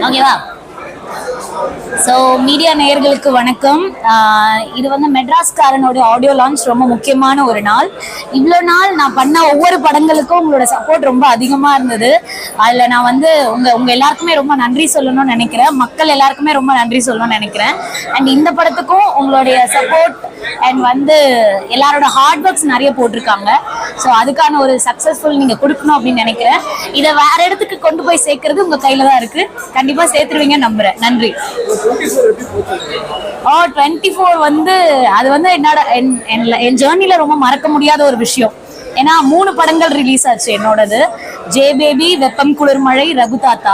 ஓகேவா? So media நேயர்களுக்கு வணக்கம். இது வந்து மெட்ராஸ்காரனோட ஆடியோ லான்ச். ரொம்ப முக்கியமான ஒரு நாள். இவ்வளோ நாள் நான் பண்ண ஒவ்வொரு படங்களுக்கும் உங்களோட சப்போர்ட் ரொம்ப அதிகமாக இருந்தது. அதில் நான் வந்து உங்கள் எல்லாருக்குமே ரொம்ப நன்றி சொல்லணும்னு நினைக்கிறேன். மக்கள் எல்லாருக்குமே ரொம்ப நன்றி சொல்லணும்னு நினைக்கிறேன். அண்ட் இந்த படத்துக்கும் உங்களுடைய சப்போர்ட் அண்ட் வந்து எல்லாரோட ஹார்ட் ஒர்க்ஸ் நிறைய போட்டிருக்காங்க. ஸோ அதுக்கான ஒரு சக்ஸஸ்ஃபுல் நீங்கள் கொடுக்கணும் அப்படின்னு நினைக்கிறேன். இதை வேற இடத்துக்கு கொண்டு போய் சேர்க்கறது உங்கள் கையில் தான் இருக்குது. கண்டிப்பாக சேர்த்துருவீங்க நம்புகிறேன். நன்றி. 24 வந்து அது வந்து என்னோட என் ஜேர்னில ரொம்ப மறக்க முடியாத ஒரு விஷயம். ஏன்னா 3 படங்கள் ரிலீஸ் ஆச்சு என்னோடது. ஜே பேபி, வெப்பம் குளிர்மழை, ரகு தாத்தா.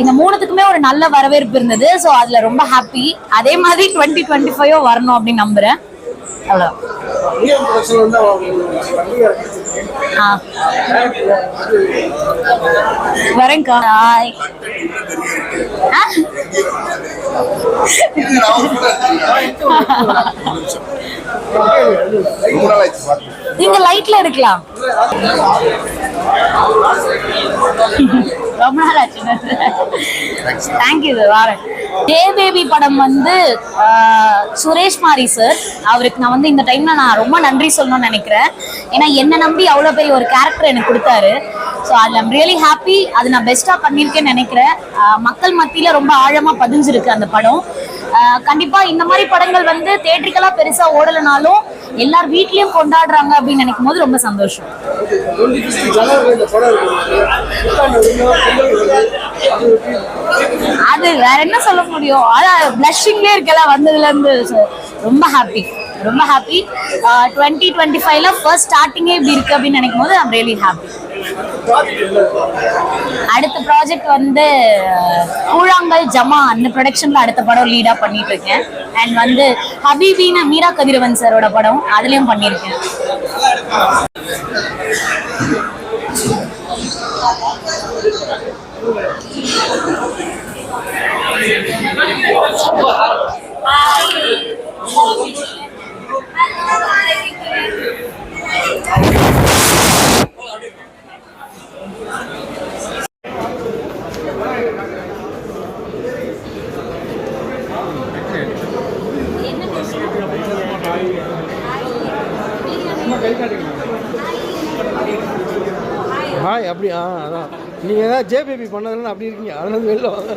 இந்த 3த்துக்குமே ஒரு நல்ல வரவேற்பு இருந்தது. ஸோ அதுல ரொம்ப ஹாப்பி. அதே மாதிரி 2025 வரணும் அப்படின்னு நம்புறேன். அவ்வளோ. வரேன்க்கா. நீங்க லைட்ல எடுக்கலாம். ரொம்ப நாள் ஆச்சு. Thank you sir. ஜே பேபி படம் வந்து சுரேஷ் மாரி சார், அவருக்கு நான் வந்து இந்த டைம்ல நான் ரொம்ப நன்றி சொல்லணும்னு நினைக்கிறேன். ஏன்னா என்னை நம்பி அவ்வளோ பெரிய ஒரு கேரக்டர் எனக்கு கொடுத்தாரு. ஸோ அதில் ஐம் ரியலி ஹாப்பி. அது நான் பெஸ்ட்டாக பண்ணியிருக்கேன்னு நினைக்கிறேன். மக்கள் மத்தியில் ரொம்ப ஆழமாக பதிஞ்சிருக்கு அந்த படம். கண்டிப்பாக இந்த மாதிரி படங்கள் வந்து தியேட்டரிக்கலாக பெருசாக ஓடலைனாலும் எல்லார் வீட்லேயும் கொண்டாடுறாங்க அப்படின்னு நினைக்கும் போது ரொம்ப சந்தோஷம். அது வேற என்ன சொல்ல முடியும்? அதான் பிளஷிங்லேயே இருக்கலாம் வந்ததுலேருந்து. ரொம்ப ஹாப்பி, ரொம்ப ஹாப்பி. 2025ல ஃபர்ஸ்ட் ஸ்டார்டிங்கே இப்படி இருக்கு அப்படின்னு நினைக்கும் போது ஐம் ரியலி ஹாப்பி. அடுத்த ப்ராஜெக்ட் வந்து கூழாங்கல் ஜமா, அந்த ப்ரொடக்ஷன்ல அடுத்த படம் லீடா பண்ணிட்டு இருக்கேன். அண்ட் வந்து ஹபீபின்னு மீரா கதிரவன் சாரோட படம், அதுலயும் பண்ணியிருக்கேன். ஹாய். அப்படி அதான் நீங்கள் ஏதாவது ஜே பேபி பண்ணதில்லைன்னு அப்படி இருக்கீங்க. அதனால வெளில வாங்க.